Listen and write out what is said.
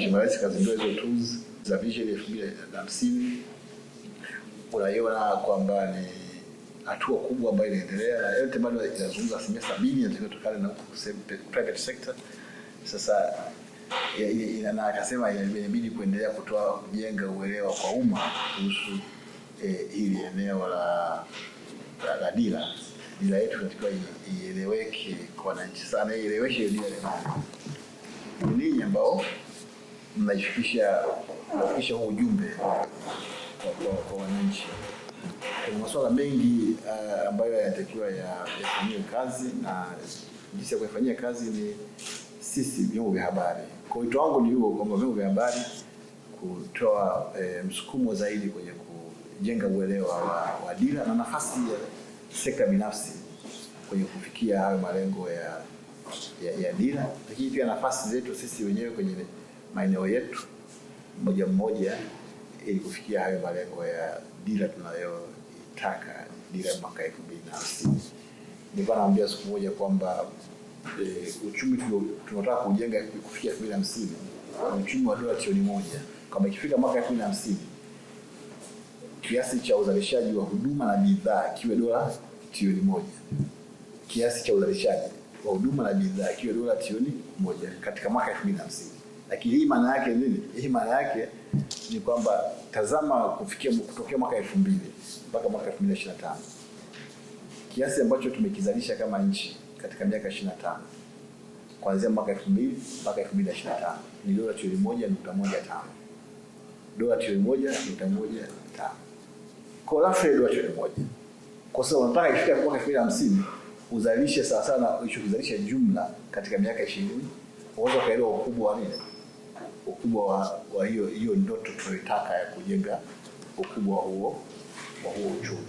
Mheshimiwa Rais kazindua hizo tools za Vision 2050. Unaiona kwamba ni hatua kubwa ambayo inaendelea, na yote bado inazungumza 70% inatokana na private sector. Sasa na akasema inabidi kuendelea kujenga uelewa kwa umma kuhusu hili eneo la dira yetu inatakiwa ieleweke kwa wananchi sana, ieleweshe dira ni nini ambao mnaifikisha huu ujumbe kwa wananchi. Kuna masuala mengi ambayo yanatakiwa yafanyiwe kazi, na jinsi ya kufanyia kazi ni sisi vyombo vya habari. Kwa hiyo wangu ni huo kwamba vyombo vya habari kutoa msukumo zaidi kwenye kujenga uelewa wa dira na nafasi ya sekta binafsi kwenye kufikia hayo malengo ya dira, lakini pia nafasi zetu sisi wenyewe kwenye maeneo yetu mmoja ili kufikia hayo malengo ya dira tunayotaka, dira mwaka 2050. Nilikuwa naambia siku moja kwamba uchumi tunataka kujenga kufikia 2050 ni uchumi wa dola trilioni 1. Kama ikifika mwaka 2050 kiasi cha uzalishaji wa huduma na bidhaa kiwe dola trilioni 1. Kiasi cha uzalishaji wa huduma na bidhaa kiwe dola trilioni 1 katika mwaka 2050. Lakini hii maana yake nini? Hii maana yake ni kwamba tazama kutokea mwaka 2000 mpaka mwaka 2025. Kiasi ambacho tumekizalisha kama nchi katika miaka 25 kuanzia mwaka 2000 mpaka 2025 ni dola trilioni 1.15. Dola trilioni 1.15. Kwa roughly dola trilioni 1. Kwa sababu unataka ifike mwaka 2050 uzalishe sawa sana ulichokizalisha jumla katika miaka 20. Unaweza kaelewa ukubwa wa nini? Ukubwa wa hiyo ndoto tunayotaka ya kujenga ukubwa huo uchumi.